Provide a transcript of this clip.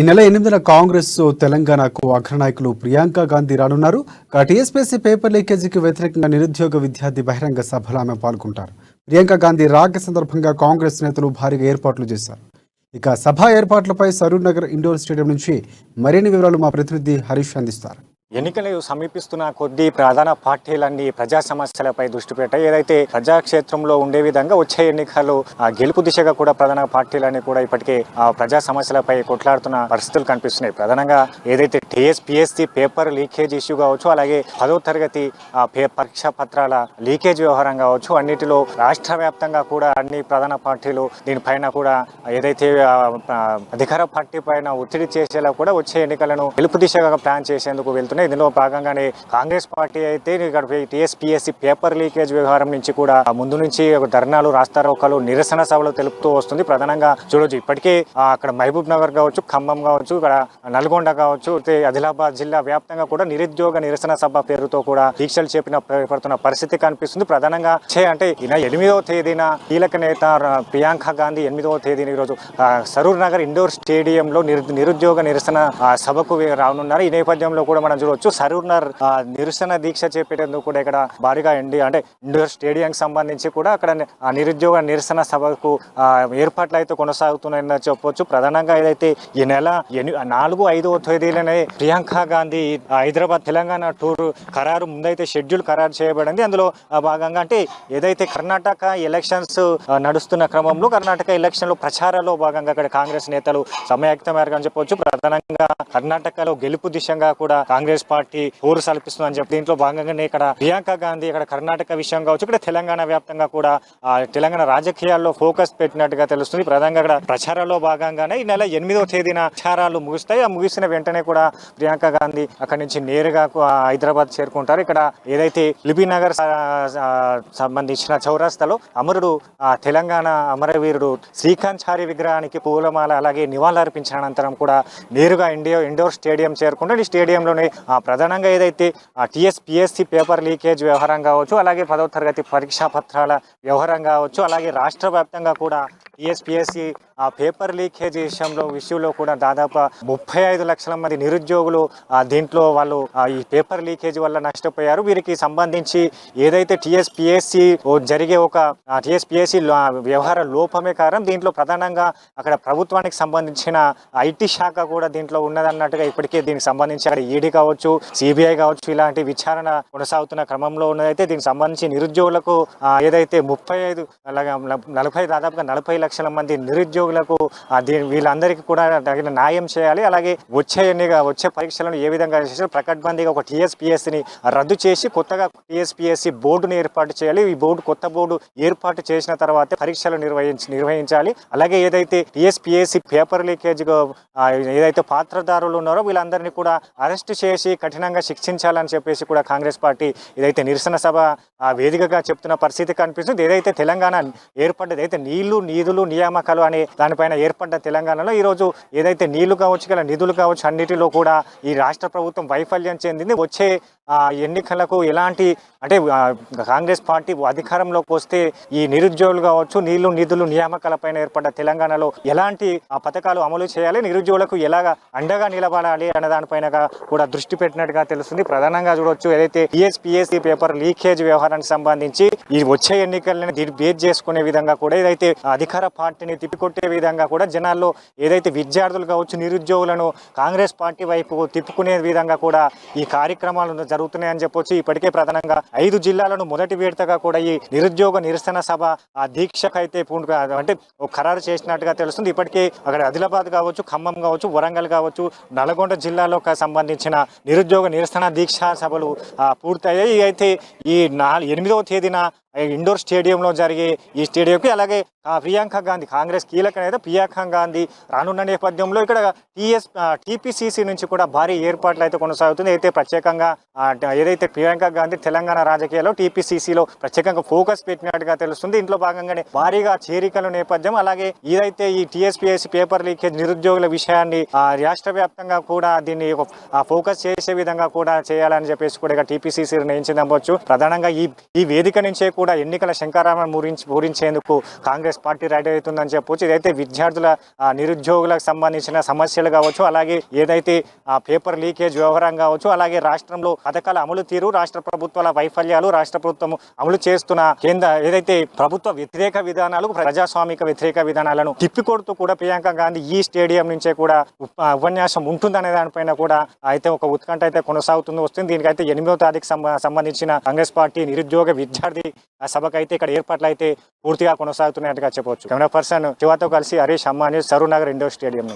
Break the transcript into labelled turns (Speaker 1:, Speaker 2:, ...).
Speaker 1: ఈ నెల 8న కాంగ్రెస్ తెలంగాణకు అగ్రనాయకులు ప్రియాంక గాంధీ రానున్నారు. టీఎస్పీఎస్సీ పేపర్ లీకేజీకి వ్యతిరేకంగా నిరుద్యోగ విద్యార్థి బహిరంగ సభలో ఆమె పాల్గొంటారు. ప్రియాంక గాంధీ రాక సందర్భంగా కాంగ్రెస్ నేతలు భారీగా ఏర్పాట్లు చేశారు. ఇక సభ ఏర్పాట్లపై సరూర్ నగర్ ఇండోర్ స్టేడియం నుంచి మరిన్ని వివరాలు మా ప్రతినిధి హరీష్ అందిస్తారు.
Speaker 2: ఎన్నికలు సమీపిస్తున్న కొద్దీ ప్రధాన పార్టీలన్నీ ప్రజా సమస్యలపై దృష్టి పెట్టాయి. ఏదైతే ప్రజాక్షేత్రంలో ఉండే విధంగా వచ్చే ఎన్నికలు గెలుపు దిశగా కూడా ప్రధాన పార్టీలన్నీ కూడా ఇప్పటికే ప్రజా సమస్యలపై కొట్లాడుతున్న పరిస్థితులు కనిపిస్తున్నాయి. ప్రధానంగా ఏదైతే టీఎస్పీఎస్సీ పేపర్ లీకేజ్ ఇష్యూ కావచ్చు, అలాగే 10వ తరగతి పరీక్షా పత్రాల లీకేజ్ వ్యవహారం కావచ్చు, అన్నిటిలో రాష్ట్ర వ్యాప్తంగా కూడా అన్ని ప్రధాన పార్టీలు దీనిపైన కూడా ఏదైతే అధికార పార్టీ పైన ఒత్తిడి చేసేలా కూడా వచ్చే ఎన్నికలను గెలుపు దిశగా ప్లాన్ చేసేందుకు వెళ్తున్నారు. ఇందులో భాగంగానే కాంగ్రెస్ పార్టీ అయితే ఇక్కడ టీఎస్పీఎస్సీ పేపర్ లీకేజ్ వ్యవహారం నుంచి కూడా ముందు నుంచి ధర్నాలు, రాస్తారోకాలు, నిరసన సభలు తెలుపుతూ వస్తుంది. ప్రధానంగా చూడొచ్చు, ఇప్పటికే అక్కడ మహబూబ్ నగర్ కావచ్చు, ఖమ్మం కావచ్చు, ఇక్కడ నల్గొండ కావచ్చు, ఆదిలాబాద్ జిల్లా వ్యాప్తంగా కూడా నిరుద్యోగ నిరసన సభ పేరుతో కూడా దీక్షలు చేపడుతున్న పరిస్థితి కనిపిస్తుంది. ప్రధానంగా అంటే 8వ తేదీన కీలక నేత ప్రియాంక గాంధీ 8వ తేదీన ఈరోజు సరూర్ నగర్ ఇండోర్ స్టేడియంలో నిరుద్యోగ నిరసన సభకు రానున్నారు. ఈ నేపథ్యంలో కూడా మనం చూడవచ్చు, సరూర్ నగర్ నిరసన దీక్ష చేపట్టేందుకు కూడా ఇక్కడ భారీగా ఇండోర్ స్టేడియం సంబంధించి కూడా అక్కడ నిరుద్యోగ నిరసన సభకు ఏర్పాట్లు అయితే కొనసాగుతున్నాయని చెప్పవచ్చు. ప్రధానంగా ఏదైతే ఈ నెల 4, 5వ తేదీలనే ప్రియాంక గాంధీ హైదరాబాద్ తెలంగాణ టూర్ ముందైతే షెడ్యూల్ ఖరారు చేయబడింది. అందులో భాగంగా అంటే ఏదైతే కర్ణాటక ఎలక్షన్స్ నడుస్తున్న క్రమంలో కర్ణాటక ఎలక్షన్ లో ప్రచారంలో భాగంగా అక్కడ కాంగ్రెస్ నేతలు సమాయత్తమయ్యారని చెప్పవచ్చు. ప్రధానంగా కర్ణాటకలో గెలుపు దిశగా కూడా కాంగ్రెస్ పార్టీ ఊరు సల్పిస్తుందని చెప్పి దీంట్లో భాగంగానే ఇక్కడ ప్రియాంక గాంధీ ఇక్కడ కర్ణాటక విషయం కావచ్చు, ఇక్కడ తెలంగాణ వ్యాప్తంగా కూడా తెలంగాణ రాజకీయాల్లో ఫోకస్ పెట్టినట్టుగా తెలుస్తుంది. ప్రధానంగా ఇక్కడ ప్రచారంలో భాగంగానే ఈ నెల 8వ తేదీన ప్రచారాలు ముగుస్తాయి. ఆ ముగిసిన వెంటనే కూడా ప్రియాంక గాంధీ అక్కడి నుంచి నేరుగా హైదరాబాద్ చేరుకుంటారు. ఇక్కడ ఏదైతే లిబీ నగర్ సంబంధించిన చౌరస్తాలో అమరుడు తెలంగాణ అమరవీరుడు శ్రీకాంత్ చారి విగ్రహానికి పూలమాల అలాగే నివాళులర్పించిన అనంతరం కూడా నేరుగా ఇండోర్ స్టేడియం చేరుకుంటారు. ఈ స్టేడియంలోనే ప్రధానంగా ఏదైతే టీఎస్పీఎస్సీ పేపర్ లీకేజ్ వ్యవహారం కావచ్చు, అలాగే 10వ తరగతి పరీక్షా పత్రాల వ్యవహారం కావచ్చు, అలాగే రాష్ట్ర వ్యాప్తంగా కూడా టీఎస్పీఎస్సీ పేపర్ లీకేజ్ విషయంలో కూడా దాదాపు 35 లక్షల మంది నిరుద్యోగులు దీంట్లో వాళ్ళు ఈ పేపర్ లీకేజ్ వల్ల నష్టపోయారు. వీరికి సంబంధించి ఏదైతే టీఎస్పీఎస్సీ జరిగే ఒక టీఎస్పీఎస్సీ వ్యవహార లోపమే కారణం. దీంట్లో ప్రధానంగా అక్కడ ప్రభుత్వానికి సంబంధించిన ఐటీ శాఖ కూడా దీంట్లో ఉన్నదన్నట్టుగా ఇప్పటికే దీనికి సంబంధించి అక్కడ ఈడీ కావచ్చు, సిబిఐ కావచ్చు, ఇలాంటి విచారణ కొనసాగుతున్న క్రమంలో ఉన్నదైతే దీనికి సంబంధించి నిరుద్యోగులకు ఏదైతే 35 అలాగే 40 దాదాపుగా 40 లక్షల మంది నిరుద్యోగులకు వీళ్ళందరికీ కూడా తగిన న్యాయం చేయాలి. అలాగే వచ్చే పరీక్షలను ఏ విధంగా చేసి ప్రకటబందీగా ఒక టీఎస్పీఎస్సీని రద్దు చేసి కొత్తగా టీఎస్పీఎస్సీ బోర్డును ఏర్పాటు చేయాలి. ఈ కొత్త బోర్డు ఏర్పాటు చేసిన తర్వాత పరీక్షలు నిర్వహించాలి. అలాగే ఏదైతే టీఎస్పీఎస్సీ పేపర్ లీకేజ్ ఏదైతే పాత్రదారులు ఉన్నారో వీళ్ళందరినీ కూడా అరెస్ట్ చేసి కఠినంగా శిక్షించాలని చెప్పేసి కూడా కాంగ్రెస్ పార్టీ ఏదైతే నిరసన సభ వేదికగా చెప్తున్న పరిస్థితి కనిపిస్తుంది. ఏదైతే తెలంగాణ ఏర్పడ్డది అయితే నీళ్లు, నిధులు, నియామకాలు అనే దానిపైన ఏర్పడ్డ తెలంగాణలో ఈరోజు ఏదైతే నీళ్లు కావచ్చు, నిధులు కావచ్చు, అన్నిటిలో కూడా ఈ రాష్ట్ర ప్రభుత్వం వైఫల్యం చెందింది. వచ్చే ఎన్నికలకు ఎలాంటి అంటే కాంగ్రెస్ పార్టీ అధికారంలోకి వస్తే ఈ నిరుద్యోగులు కావచ్చు, నీళ్లు, నిధులు, నియామకాలపైన ఏర్పడ్డ తెలంగాణలో ఎలాంటి పథకాలు అమలు చేయాలి, నిరుద్యోగులకు ఎలాగా అండగా నిలబడాలి అనే దానిపైన కూడా దృష్టి పెట్టినట్టుగా తెలుస్తుంది. ప్రధానంగా చూడవచ్చు, ఏదైతే టీఎస్పీఎస్సీ పేపర్ లీకేజ్ వ్యవహారానికి సంబంధించి ఈ వచ్చే ఎన్నికలను బేస్ చేసుకునే విధంగా కూడా ఏదైతే అధికార పార్టీని తిప్పికొట్టే విధంగా కూడా జనాల్లో ఏదైతే విద్యార్థులు కావచ్చు, నిరుద్యోగులను కాంగ్రెస్ పార్టీ వైపు తిప్పుకునే విధంగా కూడా ఈ కార్యక్రమాలు జరుగుతున్నాయని చెప్పొచ్చు. ఇప్పటికే ప్రధానంగా 5 జిల్లాలను మొదటి విడతగా కూడా ఈ నిరుద్యోగ నిరసన సభ దీక్షకైతే అంటే ఖరారు చేసినట్టుగా తెలుస్తుంది. ఇప్పటికే అక్కడ ఆదిలాబాద్ కావచ్చు, ఖమ్మం కావచ్చు, వరంగల్ కావచ్చు, నల్గొండ జిల్లాలో సంబంధించిన నిరుద్యోగ నిరసన దీక్షా సభలు పూర్తయ్యాయి. అయితే ఈ 8వ తేదీన ఇండోర్ స్టేడియంలో జరిగే ఈ స్టేడియంకి అలాగే ప్రియాంక గాంధీ కాంగ్రెస్ కీలక నేత ప్రియాంక గాంధీ రానున్న నేపథ్యంలో ఇక్కడ టీపీసీసీ నుంచి కూడా భారీ ఏర్పాట్లు అయితే కొనసాగుతుంది. అయితే ప్రత్యేకంగా ఏదైతే ప్రియాంక గాంధీ తెలంగాణ రాజకీయాల్లో టీపీసీసీలో ప్రత్యేకంగా ఫోకస్ పెట్టినట్టుగా తెలుస్తుంది. ఇంట్లో భాగంగానే భారీగా చేరికల నేపథ్యం అలాగే ఏదైతే ఈ టీఎస్పీఎస్సీ పేపర్ లీకేజ్ నిరుద్యోగుల విషయాన్ని రాష్ట్ర వ్యాప్తంగా కూడా దీన్ని ఫోకస్ చేసే విధంగా కూడా చేయాలని చెప్పేసి కూడా టీపీసీసీ నిర్ణయించిందవచ్చు. ప్రధానంగా ఈ వేదిక నుంచే కూడా కూడా ఎన్నికల శంకారామం పూరించేందుకు కాంగ్రెస్ పార్టీ రెడీ అవుతుందని చెప్పొచ్చు. ఇదైతే విద్యార్థుల నిరుద్యోగులకు సంబంధించిన సమస్యలు కావచ్చు, అలాగే ఏదైతే పేపర్ లీకేజ్ వ్యవహారం కావచ్చు, అలాగే రాష్ట్రంలో పథకాల అమలు తీరు, రాష్ట్ర ప్రభుత్వాల వైఫల్యాలు, రాష్ట్ర ప్రభుత్వం అమలు చేస్తున్న ఏదైతే ప్రభుత్వ వ్యతిరేక విధానాలు, ప్రజాస్వామిక వ్యతిరేక విధానాలను తిప్పికొడుతూ కూడా ప్రియాంక గాంధీ ఈ స్టేడియం నుంచే కూడా ఉపన్యాసం ఉంటుందనే దానిపైన కూడా అయితే ఒక ఉత్కంఠ అయితే కొనసాగుతుంది వస్తుంది. దీనికైతే 8వ తారీఖు సంబంధించిన కాంగ్రెస్ పార్టీ నిరుద్యోగ విద్యార్థి సభకైతే ఇక్కడ ఏర్పాట్లు అయితే పూర్తిగా కొనసాగుతున్నాయట్టుగా చెప్పవచ్చు. కెమెరా పర్సన్ శివతో కలిసి హరీష్ అమ్మాని, సరూర్ నగర్ ఇండోర్ స్టేడియం.